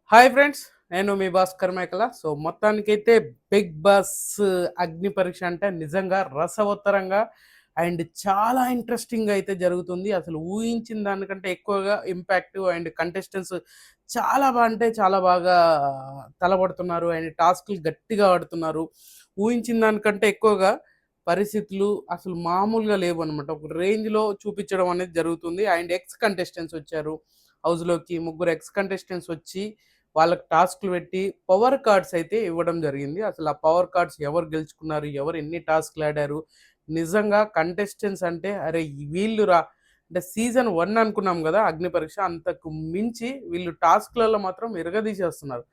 Hi friends, నేను మీ భాస్కర్ మేకల. So మొత్తానికైతే బిగ్ బాస్ అగ్ని పరీక్ష అంటే నిజంగా రసవత్తరంగా అండ్ చాలా ఇంట్రెస్టింగ్గా అయితే జరుగుతుంది. అసలు ఊహించిన దానికంటే ఎక్కువగా ఇంపాక్ట్ అండ్ కంటెస్టెంట్స్ చాలా అంటే చాలా బాగా తలపడుతున్నారు అండ్ టాస్క్లు గట్టిగా ఆడుతున్నారు. ఊహించిన దానికంటే ఎక్కువగా పరిస్థితులు అసలు మామూలుగా లేవు అనమాట. ఒక రేంజ్లో చూపించడం అనేది జరుగుతుంది. అండ్ ఎక్స్ కంటెస్టెంట్స్ వచ్చారు హౌస్లోకి. ముగ్గురు ఎక్స్ కంటెస్టెంట్స్ వచ్చి వాళ్ళకి టాస్క్‌లు పెట్టి పవర్ కార్డ్స్ అయితే ఇవ్వడం జరిగింది. అసలు ఆ పవర్ కార్డ్స్ ఎవరు గెలుచుకున్నారు? ఎవరు ఎన్ని టాస్క్‌లు ఆడారు? నిజంగా కంటెస్టెంట్స్ అంటే అరే! వీళ్ళురా అంటే సీజన్ 1 అనుకున్నాం గదా! అగ్ని పరీక్ష. అంతకు మించి వీళ్ళు టాస్క్‌లలో మాత్రం ఇరగదీసేస్తున్నారు.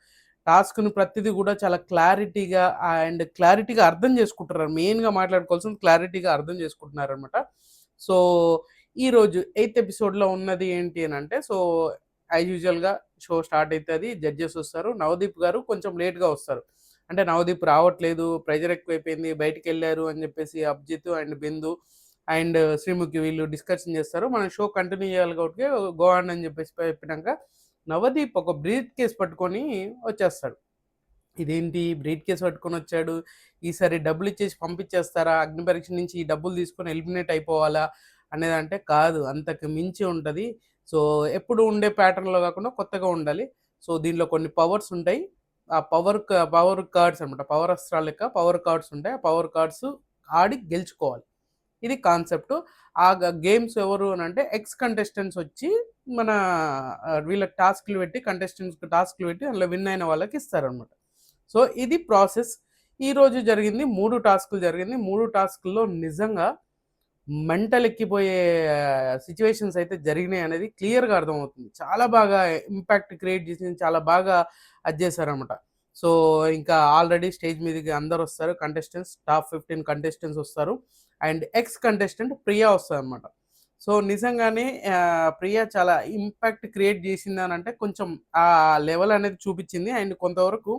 టాస్క్‌ని ప్రతిది గూడా చాలా క్లారిటీగా అండ్ క్లారిటీగా అర్థం చేసుకుంటున్నారు. మెయిన్‌గా మాట్లాడుకోవాల్సింది క్లారిటీగా అర్థం చేసుకుంటున్నారనమాట. సో, ఈరోజు ఎయిత్ ఎపిసోడ్‌లో ఉన్నది ఏంటి అనంటే యాజ్ యూజువల్‌గా షో స్టార్ట్ అయితది. జడ్జెస్ వస్తారు. నవదీప్ గారు కొంచెం లేట్‌గా వస్తారు. అంటే నవదీప్ రావట్లేదు, ప్రెషర్ ఎక్కువైపోయింది, బయటికెళ్లారు అని చెప్పేసి అభిజిత్ అండ్ బిందు అండ్ శ్రీముఖి వీళ్ళు డిస్కషన్ చేస్తారు. మనం షో కంటిన్యూ చేయాలి కాబట్టి గో ఆన్ అని చెప్పేసి చెప్పినాక నవదీప్ ఒక బ్రీత్ కేస్ పట్టుకొని వచ్చేస్తాడు. ఇదేంటి బ్రీత్ కేస్ పట్టుకొని వచ్చాడు, ఈసారి డబ్బులు ఇచ్చేసి పంపించేస్తారా? అగ్ని పరీక్ష నుంచి ఈ డబ్బులు తీసుకొని ఎలిమినేట్ అయిపోవాలా? అనేదంటే కాదు, అంతకు మించి ఉంటది. సో, ఎప్పుడు ఉండే ప్యాటర్న్‌లో కాకుండా కొత్తగా ఉండాలి. సో, దీనిలో కొన్ని పవర్స్ ఉంటాయి. ఆ పవర్ కార్డ్స్ అనమాట. పవర్ అస్త్రాల లెక్క పవర్ కార్డ్స్ ఉంటాయి. ఆ పవర్ కార్డ్స్ ఆడి గెలుచుకోవాలి. ఇది కాన్సెప్ట్. ఆ గేమ్స్ ఎవరు అనంటే ఎక్స్ కంటెస్టెంట్స్ వచ్చి మన వీళ్ళకి టాస్క్‌లు పెట్టి కంటెస్టెంట్స్‌కి టాస్క్‌లు పెట్టి అందులో విన్ అయిన వాళ్ళకి ఇస్తారనమాట. సో, ఇది ప్రాసెస్. ఈరోజు జరిగింది 3 టాస్క్‌లు జరిగింది. 3 టాస్క్‌ల్లో నిజంగా మెంటల్ ఎక్కిపోయే సిట్యుయేషన్స్ అయితే జరిగినాయనేది క్లియర్‌గా అర్థమవుతుంది. చాలా బాగా ఇంపాక్ట్ క్రియేట్ చేసింది. చాలా బాగా అది చేశారనమాట. సో, ఇంకా ఆల్రెడీ స్టేజ్ మీదకి అందరొస్తారు కంటెస్టెంట్స్. టాప్ 15 కంటెస్టెంట్స్ వస్తారు. అండ్ ఎక్స్ కంటెస్టెంట్ ప్రియా వస్తదనమాట. సో, నిజంగానే ప్రియా చాలా ఇంపాక్ట్ క్రియేట్ చేసిందనంటే కొంచెం ఆ లెవెల్ అనేది చూపిచ్చింది. అండ్ కొంతవరకు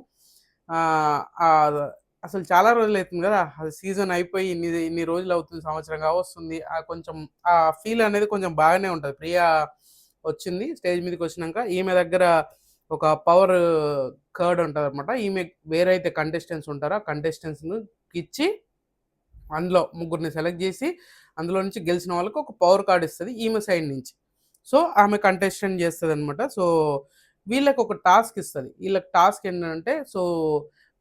ఆహ్, అసలు చాలా రోజులైతుంది గదా! అది సీజన్ అయిపోయి ఇన్ని ఇన్ని రోజులవుతుంది, సంవత్సరం కావొస్తుంది. కొంచెం ఆ ఫీల్ అనేది కొంచెం బాగానే ఉంటది. ప్రియా వచ్చింది స్టేజ్ మీదకొచ్చినంక ఈమె దగ్గర ఒక పవర్ కర్డ్ ఉంటదనమాట. ఈమె వేరైతే కంటెస్టెంట్స్ ఉంటారో ఆ కంటెస్టెంట్స్‌ని ఇచ్చి అందులో ముగ్గురిని సెలెక్ట్ జేసి అందులో నుంచి గెలిచిన వాళ్ళకి ఒక పవర్ కార్డ్ ఇస్తది ఈమె సైడ్ నుంచి. సో, ఆమె కంటెస్టెంట్ జేస్తదనమాట. సో, వీళ్ళకొక టాస్క్ ఇస్తది. ఈళ్ళకి టాస్క్ ఏంటంటే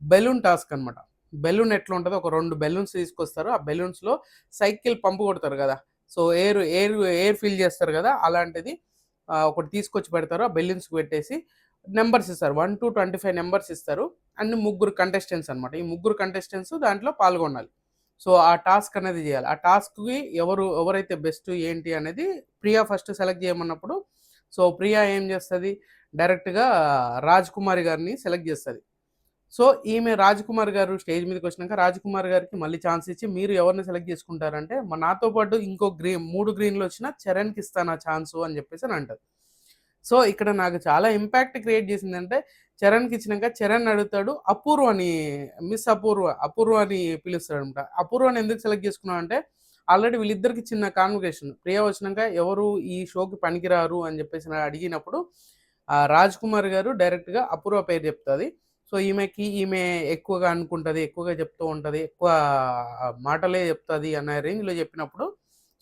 బెలూన్ టాస్క్ అనమాట. బెలూన్ ఎట్లా ఉంటదో ఒక 2 బెలూన్స్ తీసుకొస్తారు. ఆ బెలూన్స్‌లో సైకిల్ పంపు కొడతారు గదా! సో, ఎయిర్ ఫిల్ చేస్తారు గదా! అలాంటిది ఒకటి తీసుకొచ్చి పెడతారు. ఆ బెలూన్స్‌కి పెట్టేసి నంబర్స్ ఇస్తారు. 1-25 నంబర్స్ ఇస్తారు. అండ్ ముగ్గురు కంటెస్టెంట్స్ అనమాట. ఈ ముగ్గురు కంటెస్టెంట్స్ దాంట్లో పాల్గొనాలి. సో, ఆ టాస్క్ అనేది జేయాలి. ఆ టాస్క్‌కి ఎవరైతే బెస్ట్ ఏంటి అనేది ప్రియా ఫస్ట్ సెలెక్ట్ జేయమన్నప్పుడు, సో, ప్రియా ఏం జేస్తది, డైరెక్ట్‌గా రాజ్ కుమారి గారిని సెలెక్ట్ జేస్తది. సో, ఈమె రాజ్‌కుమార్ గారు స్టేజ్ మీదకొచ్చినాక రాజ్‌కుమార్ గారికి మళ్ళీ ఛాన్స్ ఇచ్చి, మీరు ఎవరిని సెలెక్ట్ చేసుకుంటారంటే, నాతో పాటు ఇంకో 3 గ్రీన్‌లొచ్చినా చరణ్‌కిస్తాను ఆ ఛాన్సు అని జెప్పేసని అంటది. సో, ఇక్కడ నాకు చాలా ఇంపాక్ట్ క్రియేట్ జేసిందంటే, చరణ్‌కిచ్చినాక చరణ్ అడుగుతాడు అపూర్వని, మిస్ అపూర్వ, అపూర్వ అని పిలుస్తాడనమాట. అపూర్వని ఎందుకు సెలెక్ట్ చేసుకున్నావంటే, ఆల్రెడీ వీళ్ళిద్దరికి చిన్న కాన్వర్జేషన్. ప్రియ వచ్చినాక ఎవరు ఈ షోకి పనికిరారు అని జెప్పేసి అడిగినప్పుడు, రాజ్ కుమార్ గారు డైరెక్ట్‌గా అపూర్వ పేరు జెప్తది. సో, ఈమె ఎక్కువగా అనుకుంటది, ఎక్కువగా చెప్తూ ఉంటది, ఎక్కువ మాటలే చెప్తది అన్న రేంజ్‌లో చెప్పినప్పుడు,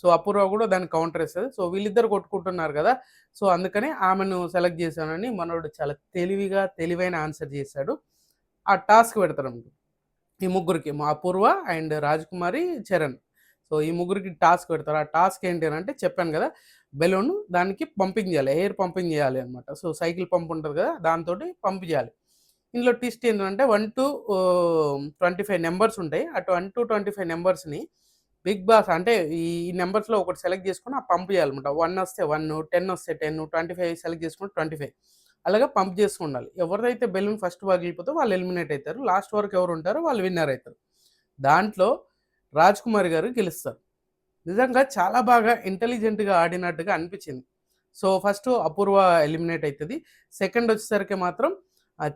సో, అపూర్వ గూడా దానికి కౌంటర్ ఇస్తది. సో, వీళ్ళిద్దరు కొట్టుకుంటున్నారు గదా! సో, అందుకని ఆమెను సెలెక్ట్ చేశానని మనోడు చాలా తెలివైన ఆన్సర్ చేశాడు. ఆ టాస్క్ పెడతారనమాట. ఈ ముగ్గురికి అపూర్వ అండ్ రాజకుమారి, చరణ్. సో, ఈ ముగ్గురికి టాస్క్ పెడతారు. ఆ టాస్క్ ఏంటి అనంటే చెప్పాను గదా! బెలూన్ దానికి పంపింగ్ జేయాలి. ఎయిర్ పంపింగ్ జేయాలి అనమాట. సో, సైకిల్ పంప్ ఉంటది గదా! దాంతోటి పంప్ జేయాలి. ఇందులో ట్విస్ట్ ఏంటంటే 1-25 నంబర్స్ ఉంటాయి. అటు 1-25 నంబర్స్‌ని బిగ్ బాస్ అంటే ఈ నంబర్స్‌లో ఒకటి సెలెక్ట్ చేసుకొని పంప్ చేయాలన్నమాట. 1 వస్తే 1, 10 వస్తే 10, 25 సెలెక్ట్ చేసుకుంటే 25 అలాగా పంప్ చేస్తూ ఉండాలి. ఎవరిదైతే బెలూన్ ఫస్ట్ పగిలిపోతే వాళ్ళు ఎలిమినేట్ అయితారు. లాస్ట్ వరకు ఎవరు ఉంటారో వాళ్ళు విన్నర్ అయితారు. దాంట్లో రాజ్ కుమార్ గారు గెలుస్తారు. నిజంగా చాలా బాగా ఇంటెలిజెంట్‌గా ఆడినట్టుగా అనిపించింది. సో, ఫస్ట్ అపూర్వ ఎలిమినేట్ అయితది. సెకండ్ వచ్చేసరికి మాత్రం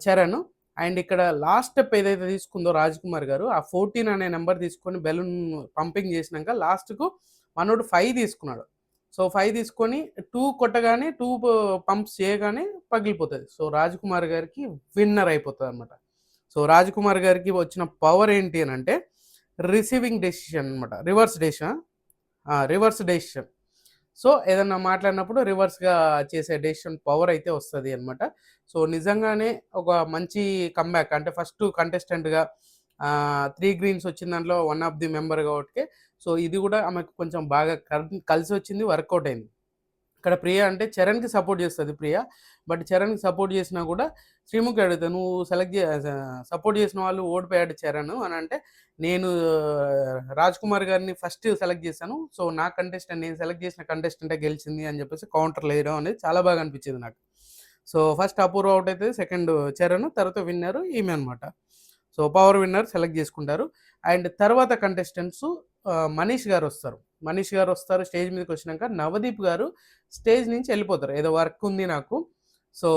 చరణ్. అండ్ ఇక్కడ లాస్ట్ స్టెప్ ఏదైతే తీసుకుందో రాజ్‌కుమార్ గారు, ఆ 14 అనే నంబర్ తీసుకొని బెలూన్ పంపింగ్ చేసినంక లాస్ట్‌కు మనోడు 5 తీసుకున్నాడు. సో 5 తీసుకొని 2 కొట్టగానే 2 పంప్స్ చేయగానే పగిలిపోతది. సో రాజ్‌కుమార్ గారికి విన్నర్ అయిపోతదనమాట. సో రాజ్‌కుమార్ గారికి వచ్చిన పవర్ ఏంటి అనంటే రిసీవింగ్ డెసిషన్ అనమాట. Reverse decision. సో ఏదన్నా మాట్లాడినప్పుడు రివర్స్‌గా చేసే డెసిషన్ పవర్ అయితే వస్తది అనమాట. సో నిజంగానే ఒక మంచి కమ్‌బ్యాక్ అంటే ఫస్ట్ కంటెస్టెంట్‌గా 3 గ్రీన్స్ వచ్చిన దాంట్లో వన్ ఆఫ్ ది మెంబర్ కాబట్టి సో ఇది కూడా ఆమెకు కొంచెం బాగా కలిసొచ్చింది. వర్కౌట్ అయింది. ఇక్కడ ప్రియ అంటే చరణ్‌కి సపోర్ట్ చేస్తది ప్రియ. బట్ చరణ్‌కి సపోర్ట్ చేసినా కూడా శ్రీముఖి అడుగుతది. "నువ్వు సపోర్ట్ చేసిన వాళ్ళు ఓడిపోయాడు చరణ్" అని అంటే, "నేను రాజ్ కుమార్ గారిని ఫస్ట్ సెలెక్ట్ చేశాను. సో నా కంటెస్టెంట్ నేను సెలెక్ట్ చేసిన కంటెస్టెంటే గెలిచింది" అని చెప్పేసి కౌంటర్‌లు ఎయడం అనేది చాలా బాగా అనిపించింది నాకు. సో ఫస్ట్ అపూర్వ అవుట్ అయితది. సెకండ్ చరణ్. తర్వాత విన్నర్ ఈమె అనమాట. సో పవర్ విన్నర్ సెలెక్ట్ చేసుకుంటారు. అండ్ తర్వాత కంటెస్టెంట్స్ మనీష్ గారు వస్తారు. మనీష్ గారు వస్తారు. స్టేజ్ మీదకి వచ్చినాక నవదీప్ గారు స్టేజ్ నుంచి వెళ్ళిపోతారు. ఏదో వర్క్ ఉంది నాకు. సో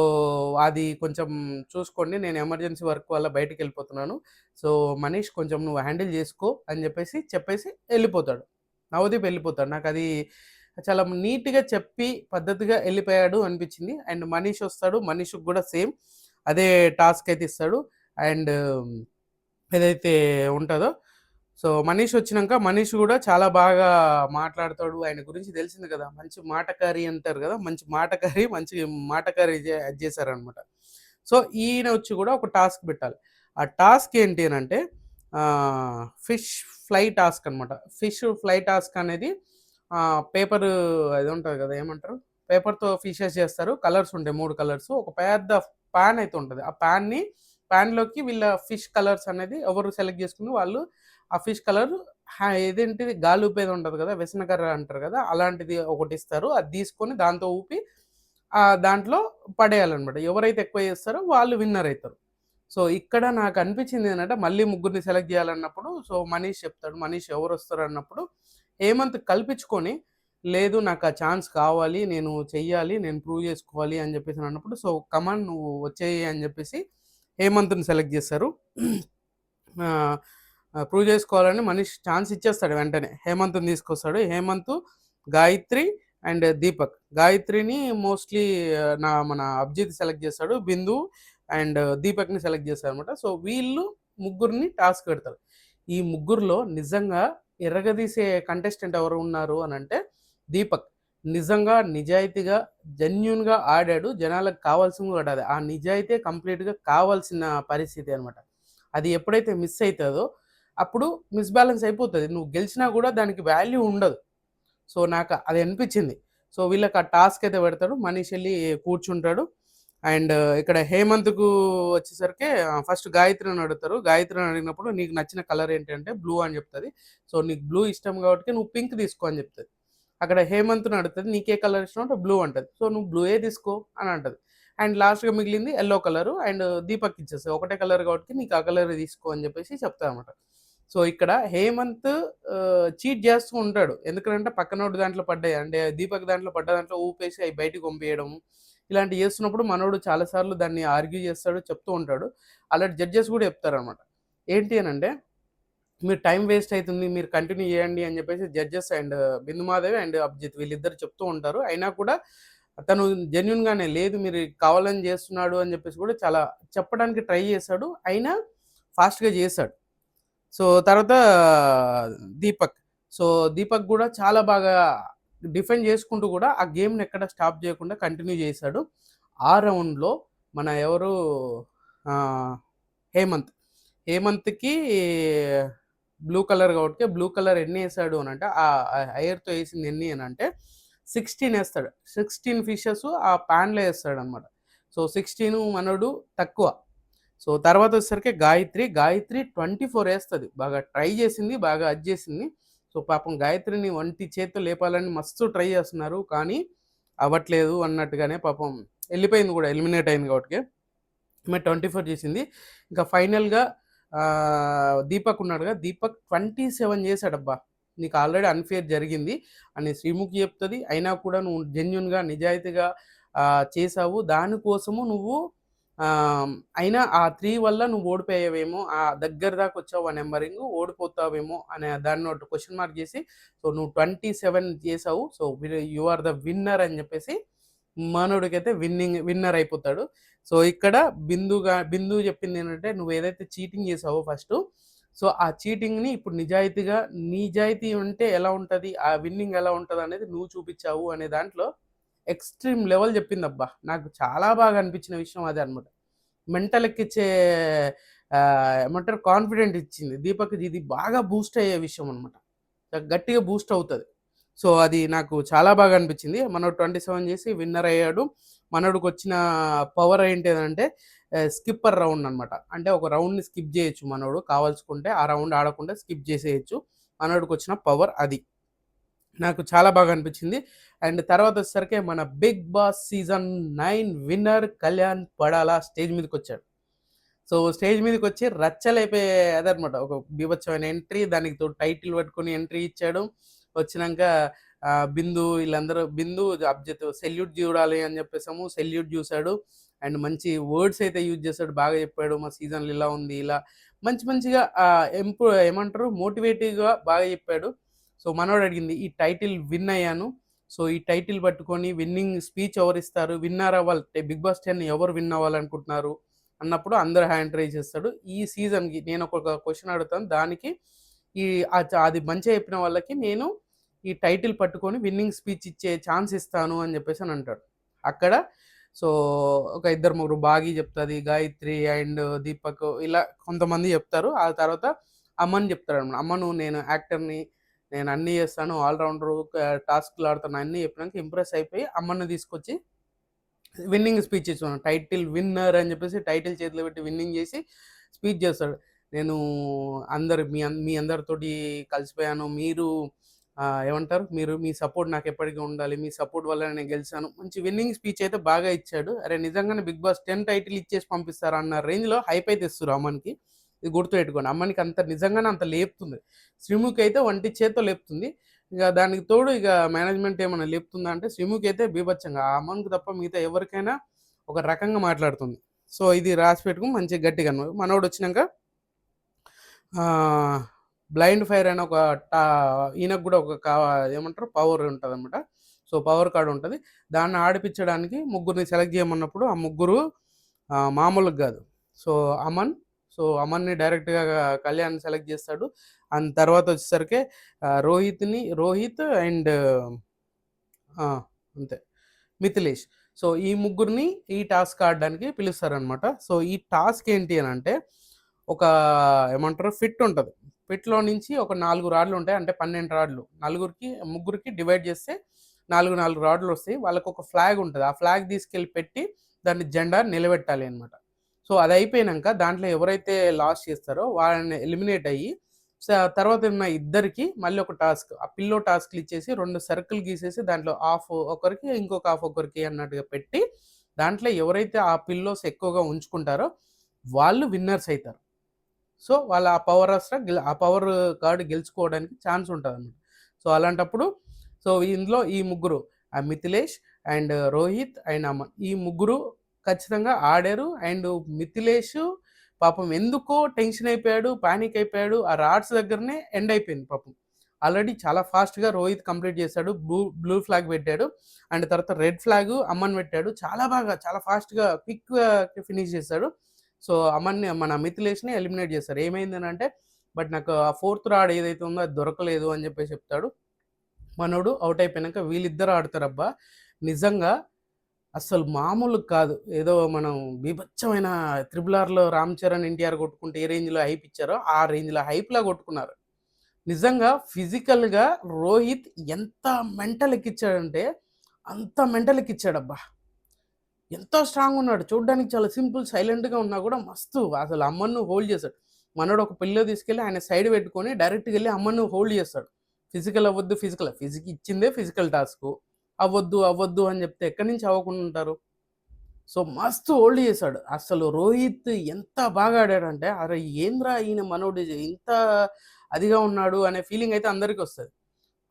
అది కొంచెం చూసుకోండి. నేను ఎమర్జెన్సీ వర్క్ వల్ల బయటికి వెళ్ళిపోతున్నాను. సో మనీష్ కొంచెం నువ్వు హ్యాండిల్ చేసుకో అని చెప్పేసి వెళ్ళిపోతాడు. నవదీప్ వెళ్ళిపోతాడు. నాకు అది చాలా నీట్‌గా చెప్పి పద్ధతిగా వెళ్ళిపోయాడు అనిపించింది. అండ్ మనీష్ వస్తాడు. మనీష్‌కి కూడా సేమ్ అదే టాస్క్ అయితే ఇస్తాడు. అండ్ ఏదైతే ఉంటదో సో మనీష్ వచ్చినాక మనీష్ కూడా చాలా బాగా మాట్లాడతాడు. ఆయన గురించి తెలిసింది కదా! మంచి మాటకారి అంటారు కదా! మంచి మాటకారి చేశారనమాట. సో ఈయన వచ్చి కూడా ఒక టాస్క్ పెట్టాలి. ఆ టాస్క్ ఏంటి అనంటే ఫిష్ ఫ్లై టాస్క్ అనమాట. ఫిష్ ఫ్లై టాస్క్ అనేది పేపర్ అది ఉంటది కదా! ఏమంటారు? పేపర్‌తో ఫిషెస్ చేస్తారు. కలర్స్ ఉంటాయి 3 కలర్స్. ఒక పెద్ద పాన్ అయితే ఉంటది. ఆ పాన్‌లోకి వీళ్ళ ఫిష్ కలర్స్ అనేది ఎవరు సెలెక్ట్ చేసుకుంది వాళ్ళు ఆ ఫిష్ కలర్ ఇదేంటిది గాలి ఊపేది ఉంటది కదా! వ్యసనకర్ర అంటారు కదా! అలాంటిది ఒకటిస్తారు. అది తీసుకొని దాంతో ఊపి దాంట్లో పడేయాలనమాట. ఎవరైతే ఎక్కువ చేస్తారో వాళ్ళు విన్నర్ అయితారు. సో ఇక్కడ నాకు అనిపించింది ఏంటంటే మళ్ళీ ముగ్గురిని సెలెక్ట్ చేయాలన్నప్పుడు సో మనీష్ చెప్తాడు. మనీష్ ఎవరొస్తారు అన్నప్పుడు హేమంత్ కల్పించుకొని లేదు నాకు ఆ ఛాన్స్ కావాలి. నేను చెయ్యాలి. నేను ప్రూవ్ చేసుకోవాలి అని చెప్పేసి అన్నప్పుడు సో కమాన్ నువ్వు వచ్చేయి అని చెప్పేసి హేమంత్‌ని సెలెక్ట్ చేస్తారు. ప్రూవ్ చేసుకోవాలని మనీష్ ఛాన్స్ ఇచ్చేస్తాడు వెంటనే. హేమంత్‌ని తీసుకొస్తాడు. హేమంత్, గాయత్రి అండ్ దీపక్. గాయత్రిని మోస్ట్‌లీ మన అభిజిత్ సెలెక్ట్ చేస్తాడు. బిందు అండ్ దీపక్‌ని సెలెక్ట్ చేస్తారనమాట. సో వీళ్ళు ముగ్గురిని టాస్క్ పెడతారు. ఈ ముగ్గురిలో నిజంగా ఇరగదీసే కంటెస్టెంట్ ఎవరు ఉన్నారు అనంటే దీపక్. నిజంగా నిజాయితీగా జెన్యూన్‌గా ఆడాడు. జనాలకు కావాల్సింది కూడా అదే. ఆ నిజాయితీ కంప్లీట్‌గా కావాల్సిన పరిస్థితి అనమాట. అది ఎప్పుడైతే మిస్ అయితదో అప్పుడు మిస్‌బాలన్స్ అయిపోతది. నువ్వు గెలిచినా కూడా దానికి వాల్యూ ఉండదు. సో నాకు అది అనిపించింది. సో వీళ్ళకి ఆ టాస్క్ అయితే పెడతాడు. మనీష్ ఎళ్లి కూర్చుంటాడు. అండ్ ఇక్కడ హేమంత్‌కు వచ్చేసరికి ఫస్ట్ గాయత్రిని అడుగుతారు. గాయత్రిని అడిగినప్పుడు నీకు నచ్చిన కలర్ ఏంటంటే బ్లూ అని చెప్తది. సో నీకు బ్లూ ఇష్టం కాబట్టి నువ్వు పింక్ తీసుకో అని చెప్తది. అక్కడ హేమంత్‌ని అడుగుతది. నీకే కలర్ ఇష్టం అంటే బ్లూ అంటది. సో నువ్వు బ్లూయే తీసుకో అని అంటది. అండ్ లాస్ట్‌గా మిగిలింది యెల్లో కలరు అండ్ దీపక్ ఇచ్చేస్తది. ఒకటే కలర్ కాబట్టి నీకు ఆ కలర్ తీసుకో అని చెప్పేసి చెప్తాదనమాట. సో ఇక్కడ హేమంత్ చీట్ చేస్తూ ఉంటాడు. ఎందుకంటే పక్కనోడి దాంట్లో పడ్డాయి. అంటే దీపక్ దాంట్లో పడ్డ దాంట్లో ఊపేసి అవి బయటికి పంపియడం. ఇలాంటివి చేస్తున్నప్పుడు మనోడు చాలా సార్లు దాన్ని ఆర్గ్యూ చేస్తాడు, చెప్తూ ఉంటాడు. అలాంటి జడ్జెస్ కూడా చెప్తారనమాట. ఏంటి అనంటే మీరు టైం వేస్ట్ అయితుంది. మీరు కంటిన్యూ చేయండి అని చెప్పేసి judges and Bindu Madhavi and Abhijit వీళ్ళిద్దరు చెప్తూ ఉంటారు. అయినా కూడా తను జెన్యూన్‌గానే లేదు మీరు కావాలని చేస్తున్నాడు అని చెప్పేసి కూడా చాలా చెప్పడానికి ట్రై చేశాడు. అయినా ఫాస్ట్‌గా చేశాడు. సో తర్వాత దీపక్. సో దీపక్ కూడా చాలా బాగా డిఫెండ్ చేసుకుంటూ కూడా ఆ గేమ్‌ని ఎక్కడ స్టాప్ చేయకుండా కంటిన్యూ చేశాడు. ఆ రౌండ్‌లో మన ఎవరు హేమంత్. హేమంత్‌కి బ్లూ కలర్ కాబట్టి బ్లూ కలర్ ఎన్ని ఏసాడు అనంటే ఐయర్‌తో ఏసింది ఎన్ని అనంటే 16 ఏస్తాడు. 16 ఫిషెస్ ఆ పాన్‌లో ఏస్తాడనమాట. సో 16 మనోడు తక్కువ. సో తర్వాత వచ్చేసరికి గాయత్రి 24 ఏస్తది. బాగా ట్రై చేసింది. బాగా అది చేసింది. సో పాపం గాయత్రిని ఒంటి చేత్తో లేపాలని మస్తు ట్రై చేస్తున్నారు. కానీ అవ్వట్లేదు అన్నట్టుగానే పాపం ఎళ్ళిపోయింది కూడా ఎలిమినేట్ అయింది కాబట్టి. ఈమె 24 చేసింది. ఇంకా ఫైనల్‌గా దీపక్ ఉన్నాడుగా దీపక్ 27 చేసాడబ్బా! నీకు ఆల్రెడీ అన్‌ఫెయిర్ జరిగింది అని శ్రీముఖి చెప్తది. అయినా కూడా నువ్వు జెన్యూన్‌గా నిజాయితీగా చేసావు. దానికోసము నువ్వు అయినా ఆ 3 వల్ల నువ్వు ఓడిపోయావేమో, దగ్గర దాకా వచ్చావు ఆ నెంబరింగ్, ఓడిపోతావేమో అనే దాన్ని ఒకటి క్వెషన్ మార్క్ చేసి, సో నువ్వు 27 చేసావు. So you are the winner అని చెప్పేసి మనోడికైతే విన్నర్ అయిపోతాడు. సో ఇక్కడ బిందు చెప్పింది ఏంటంటే, నువ్వు ఏదైతే చీటింగ్ చేసావో ఫస్ట్, సో ఆ చీటింగ్‌ని ఇప్పుడు నిజాయితీ ఉంటే ఎలా ఉంటది? ఆ విన్నింగ్ ఎలా ఉంటదనేది నువ్వు చూపిచ్చావు అనే దాంట్లో ఎక్స్‌ట్రీమ్ లెవెల్ చెప్పిందబ్బా! నాకు చాలా బాగా అనిపించిన విషయం అదే అనమాట. మెంటల్ ఎక్కిచ్చే ఏమంటారు కాన్ఫిడెంట్ ఇచ్చింది. దీపక్‌కి ఇది బాగా బూస్ట్ అయ్యే విషయం అనమాట. గట్టిగా బూస్ట్ అవుతది. సో అది నాకు చాలా బాగా అనిపించింది. మనోడు 27 చేసి విన్నర్ అయ్యాడు. మనోడికొచ్చిన పవర్ ఏంటిదంటే స్కిప్పర్ రౌండ్ అనమాట. అంటే ఒక రౌండ్‌ని స్కిప్ చేయొచ్చు మనోడు కావాల్సుకుంటే. ఆ రౌండ్ ఆడకుండా స్కిప్ చేసేయొచ్చు. మనోడికొచ్చిన పవర్ అది. నాకు చాలా బాగా అనిపించింది. అండ్ తర్వాత వచ్చేసరికి మన 'Bigg Boss' season 9 winner Kalyan Padala stage మీదకొచ్చాడు. సో స్టేజ్ మీదకొచ్చి రచ్చలేపే అదనమాట. ఒక బీభత్సమైన ఎంట్రీ, దానికి తోడు టైటిల్ పట్టుకొని ఎంట్రీ ఇచ్చాడు. వచ్చినంక బిందు అబ్జెక్ట్ సెల్యూట్ చూడాలి అని చెప్పేసాము. సెల్యూట్ చూసాడు. అండ్ మంచి వర్డ్స్ అయితే యూజ్ చేశాడు. బాగా చెప్పాడు. మా సీజన్‌లో ఇలా ఉంది. ఇలా మంచిగా ఏమంటారు మోటివేటివ్‌గా బాగా చెప్పాడు. సో మనోడు అడిగింది, ఈ టైటిల్ విన్ అయ్యాను. సో ఈ టైటిల్ పట్టుకొని విన్నింగ్ స్పీచ్ ఎవరిస్తారు? విన్నర్ అవ్వాలి. 'బిగ్ బాస్ 10' ఎవరు విన్ అవ్వాలనుకుంటున్నారు? అన్నప్పుడు అందరూ హ్యాండ్ రైజ్ చేస్తాడు. ఈ సీజన్‌కి నేను ఒక క్వెషన్ అడుగుతాను. దానికి ఈ అది మంచిగా చెప్పిన వాళ్ళకి నేను ఈ టైటిల్ పట్టుకొని విన్నింగ్ స్పీచ్ ఇచ్చే ఛాన్స్ ఇస్తాను అని చెప్పేసి అని అంటాడు. అక్కడ సో ఒక ఇద్దరు ముగ్గురు బాగి చెప్తది, గాయత్రి అండ్ దీపక్ ఇలా కొంతమంది చెప్తారు. ఆ తర్వాత అమన్ చెప్తాడన్నమాట. అమ్మను నేను యాక్టర్‌ని, నేను అన్నీ చేస్తాను, ఆల్ రౌండరు, టాస్క్‌లు ఆడుతాను అన్నీ చెప్పినాక ఇంప్రెస్ అయిపోయి అమ్మని తీసుకొచ్చి విన్నింగ్ స్పీచ్ ఇస్తున్నాడు. టైటిల్ విన్నర్ అని చెప్పేసి టైటిల్ చేతిలో పెట్టి విన్నింగ్ చేసి స్పీచ్ చేస్తాడు. నేను మీ అందరితోటి కలిసిపోయాను. మీరు ఏమంటారు? మీ సపోర్ట్ నాకు ఎప్పటికీ ఉండాలి. మీ సపోర్ట్ వల్ల నేను గెలిచాను. మంచి విన్నింగ్ స్పీచ్ అయితే బాగా ఇచ్చాడు. అరే నిజంగానే 'బిగ్ బాస్ 10' టైటిల్ ఇచ్చేసి పంపిస్తారా అన్న రేంజ్‌లో హైప్ అయితే ఇస్తుర్రు అమ్మనికి. ఇది గుర్తుపెట్టుకోండి. అమ్మనికి నిజంగానే అంత లేపుతుంది. శ్రీముఖి అయితే వంటి చేత్తో లేపుతుంది. ఇక దానికి తోడు ఇక మేనేజ్మెంట్ ఏమన్నా లేపుతుందా అంటే శ్రీముఖి అయితే బీభత్సంగా ఆ అమ్మనికి తప్ప మిగతా ఎవరికైనా ఒక రకంగా మాట్లాడుతుంది. సో ఇది రాసి పెట్టుకుని మంచిగా గట్టిగా మనోడు వచ్చినాక బ్లైండ్ ఫైర్ అనే ఒక ఈయనకు కూడా ఒక ఏమంటారు పవర్ ఉంటుంది అనమాట. సో పవర్ కార్డ్ ఉంటుంది. దాన్ని ఆడిపించడానికి ముగ్గురిని సెలెక్ట్ చేయమన్నప్పుడు ఆ ముగ్గురు మామూలుగా కాదు. సో అమన్ని డైరెక్ట్గా కళ్యాణ్ సెలెక్ట్ చేస్తాడు. అండ్ తర్వాత వచ్చేసరికి రోహిత్ అండ్ అంతే మిథిలేష్. సో ఈ ముగ్గురిని ఈ టాస్క్ ఆడడానికి పిలుస్తారనమాట. సో ఈ టాస్క్ ఏంటి అని అంటే ఒక ఏమంటారు ఫిట్ ఉంటుంది. ఫిట్లో నుంచి ఒక 4 రాడ్లు ఉంటాయి. అంటే 12 రాడ్లు ముగ్గురికి డివైడ్ చేస్తే 4 రాడ్లు వస్తాయి. వాళ్ళకు ఒక ఫ్లాగ్ ఉంటుంది. ఆ ఫ్లాగ్ తీసుకెళ్ళి పెట్టి దాన్ని జెండా నిలబెట్టాలి అనమాట. సో అది అయిపోయినాక దాంట్లో ఎవరైతే లాస్ చేస్తారో వాళ్ళని ఎలిమినేట్ అయ్యి తర్వాత ఉన్న ఇద్దరికి మళ్ళీ ఒక టాస్క్, ఆ పిల్లో టాస్క్లు ఇచ్చేసి 2 సర్కిల్ గీసేసి దాంట్లో హాఫ్ ఒకరికి ఇంకొక హాఫ్ ఒకరికి అన్నట్టుగా పెట్టి దాంట్లో ఎవరైతే ఆ పిల్లోస్ ఎక్కువగా ఉంచుకుంటారో వాళ్ళు విన్నర్స్ అవుతారు. సో వాళ్ళు ఆ పవర్ కార్డు గెలుచుకోవడానికి ఛాన్స్ ఉంటుంది అన్నమాట. సో అలాంటప్పుడు ఇందులో ఈ ముగ్గురు మిథిలేష్ అండ్ రోహిత్ అండ్ అమన్ ఈ ముగ్గురు ఖచ్చితంగా ఆడారు. అండ్ మిథిలేష్ పాపం ఎందుకో టెన్షన్ అయిపోయాడు, పానిక్ అయిపోయాడు. ఆ రాడ్స్ దగ్గరనే ఎండ్ అయిపోయింది పాపం. ఆల్రెడీ చాలా ఫాస్ట్గా రోహిత్ కంప్లీట్ చేశాడు. బ్లూ ఫ్లాగ్ పెట్టాడు. అండ్ తర్వాత రెడ్ ఫ్లాగ్ అమ్మన్ పెట్టాడు. చాలా ఫాస్ట్గా క్విక్గా ఫినిష్ చేశాడు. సో మన మిథిలేష్ని ఎలిమినేట్ చేస్తారు. ఏమైందని అంటే బట్ నాకు ఆ 4th రాడ్ ఏదైతే ఉందో అది దొరకలేదు అని చెప్పేసి చెప్తాడు. మనోడు అవుట్ అయిపోయినాక వీళ్ళిద్దరు ఆడతారబ్బా నిజంగా అస్సలు మామూలు కాదు. ఏదో మనం బీభత్సమైన 'త్రిబుల్ ఆర్'లో రామ్ చరణ్, ఎన్టీఆర్ కొట్టుకుంటే ఏ రేంజ్‌లో హైప్ ఇచ్చారో ఆ రేంజ్‌లో హైప్‌లా కొట్టుకున్నారు. నిజంగా ఫిజికల్‌గా రోహిత్ ఎంత మెంటల్ ఎక్కిచ్చాడంటే అంత మెంటల్ ఎక్కిచ్చాడబ్బా! ఎంతో స్ట్రాంగ్ ఉన్నాడు. చూడ్డానికి చాలా సింపుల్ సైలెంట్‌గా ఉన్నా కూడా మస్తు అసలు అమ్మన్ను హోల్డ్ చేశాడు. మనోడు ఒక పిల్లో తీసుకెళ్ళి ఆయన సైడ్ పెట్టుకొని డైరెక్ట్‌గా ఎళ్లి అమ్మన్ను హోల్డ్ చేస్తాడు. ఫిజికల్ అవ్వద్దు ఇచ్చిందే ఫిజికల్ టాస్కు. అవ్వద్దు అని చెప్తే ఎక్కడి నుంచి అవ్వకుండా ఉంటారు. సో మస్తు హోల్డ్ చేశాడు. అసలు రోహిత్ ఎంత బాగా ఆడాడంటే అరే ఏంద్రా ఈయన మనోడు ఇంత అదిగా ఉన్నాడు అనే ఫీలింగ్ అయితే అందరికి వస్తది.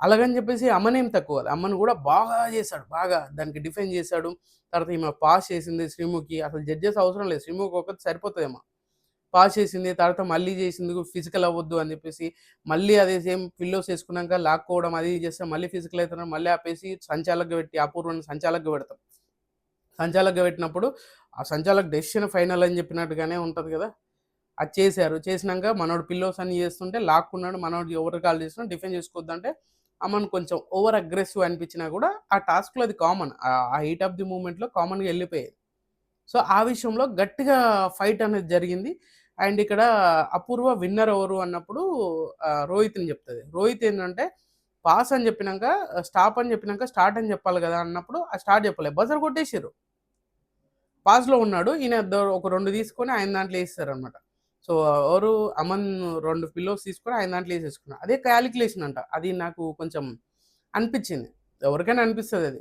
అలాగని చెప్పేసి అమ్మనేం తక్కువ కాదు. అమ్మని కూడా బాగా చేశాడు. బాగా దానికి డిఫెండ్ చేశాడు. తర్వాత ఈమె పాస్ చేసింది శ్రీముఖి. అసలు జడ్జెస్ అవసరం లేదు. శ్రీముఖి ఒక్కటి సరిపోతదేమో. పాస్ చేసింది. తర్వాత మళ్ళీ చేసింది ఫిజికల్ అవ్వద్దు అని చెప్పేసి, మళ్ళీ అదే సేమ్ పిల్లోస్ ఏసుకున్నాక లాక్కోవడం అది ఇది చేస్తే మళ్ళీ ఫిజికల్ అయితున్నారు. మళ్ళీ ఆపేసి సంచాలకుగా పెట్టి అపూర్వని సంచాలకుగా పెడతాం. సంచాలకుగా పెట్టినప్పుడు ఆ సంచాలక్ డెసిషన్ ఫైనల్ అని చెప్పినట్టుగానే ఉంటది కదా! అది చేశారు. చేసినాక మనోడు పిల్లోస్ అన్ని చేస్తుంటే లాక్కున్నాడు. మనోడు ఎవరు కాల్ చేసినా డిఫెండ్ చేసుకోవద్దంటే ఆమెను కొంచెం ఓవర్ అగ్రెసివ్ అనిపించినా కూడా ఆ టాస్క్‌లో అది కామన్. ఆ హీట్ ఆఫ్ ది మూమెంట్‌లో కామన్‌గా ఎళ్ళిపోయేది. సో, ఆ విషయంలో గట్టిగా ఫైట్ అనేది జరిగింది. అండ్ ఇక్కడ అపూర్వ విన్నర్ ఎవరు అన్నప్పుడు రోహిత్‌ని చెప్తది. రోహిత్ ఏంటంటే పాస్ అని చెప్పినాక స్టాప్ అని చెప్పినాక స్టార్ట్ అని చెప్పాలి కదా! అన్నప్పుడు ఆ స్టార్ట్ చెప్పలే. బజర్ కొట్టేసిర్రు. పాస్‌లో ఉన్నాడు. ఈయన ఒక 2 తీసుకొని ఆయన దాంట్లో ఏసేసారనమాట. సో, ఎవరు అమన్ 2 పిల్లోస్ తీసుకొని ఆయన దాంట్లో ఏసేసుకున్నాడు. అదే కాలిక్యులేషన్ అంట. అది నాకు కొంచెం అనిపిచ్చింది. ఎవరికైనా అనిపిస్తదది.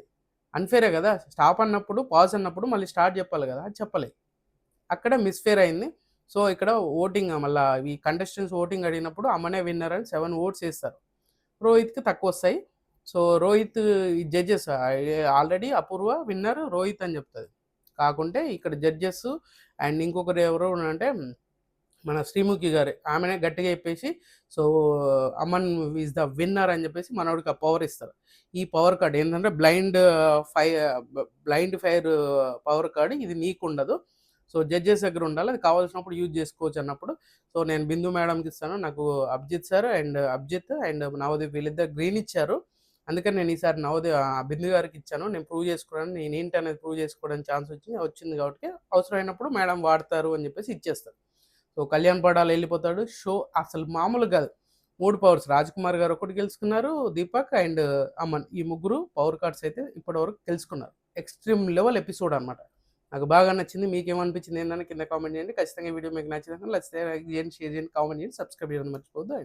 అన్‌ఫెయిరే గదా! స్టాప్ అన్నప్పుడు, పాజ్ అన్నప్పుడు మళ్ళీ స్టార్ట్ జెప్పాలి గదా! అది చెప్పలే. అక్కడ మిస్‌ఫేర్ అయింది. సో, ఇక్కడ ఓటింగ్ మళ్ళా ఈ కంటెస్టెంట్స్ ఓటింగ్ అడిగినప్పుడు అమనే విన్నర్ అని 7 ఓట్స్ ఏస్తారు. రోహిత్‌కి తక్కువొస్తాయి. సో, రోహిత్ ఈ జడ్జెస్ ఆల్రెడీ అపూర్వ విన్నర్ రోహిత్ అని జెప్తది. కాకుంటే ఇక్కడ జడ్జెస్ అండ్ ఇంకొకరు ఎవరు అంటే మన శ్రీముఖి గారే. ఆమెనే గట్టిగా చెప్పేసి so, Aman is the winner అని చెప్పేసి మనోడికి ఆ పవర్ ఇస్తారు. ఈ పవర్ కార్డ్ ఏంటంటే ఫై బ్లైండ్ ఫైర్ పవర్ కార్డ్ ఇది నీకుండదు. సో, జడ్జెస్ దగ్గర ఉండాలి. అది కావాల్సినప్పుడు యూజ్ చేసుకోవచ్చు అన్నప్పుడు, సో, నేను బిందు మేడంకి ఇస్తాను. నాకు Abhijeet sir and Abhijeet and Navdeep వీళ్ళిద్దరు గ్రీన్ ఇచ్చారు. అందుకని నేను ఈసారి బిందు గారికి ఇచ్చాను. నేను ప్రూవ్ చేసుకోవడానికి నేనేంటి అనేది ప్రూవ్ చేసుకోవడానికి ఛాన్స్ వచ్చింది కాబట్టి అవసరమైనప్పుడు మేడం వాడతారు అని చెప్పేసి ఇచ్చేస్తారు. సో, కళ్యాణ్ పడాల వెళ్ళిపోతాడు. షో అసలు మామూలు కాదు. 3 పవర్స్ రాజ్‌కుమార్ గారు ఒకటి గెలుచుకున్నారు. దీపక్ అండ్ అమన్ ఈ ముగ్గురు పవర్ కార్డ్స్ అయితే ఇప్పటివరకు గెలుచుకున్నారు. ఎక్స్‌ట్రీమ్ లెవెల్ ఎపిసోడ్ అనమాట. నాకు బాగా నచ్చింది. మీకేమనిపించింది ఏందని కింద కామెంట్ చేయండి. ఖచ్చితంగా ఈ వీడియో మీకు నచ్చినట్లయితే లైక్ చేయండి, షేర్ చేయండి, కామెంట్ చేయండి, సబ్స్క్రైబ్ చేయడం మర్చిపోవద్దు.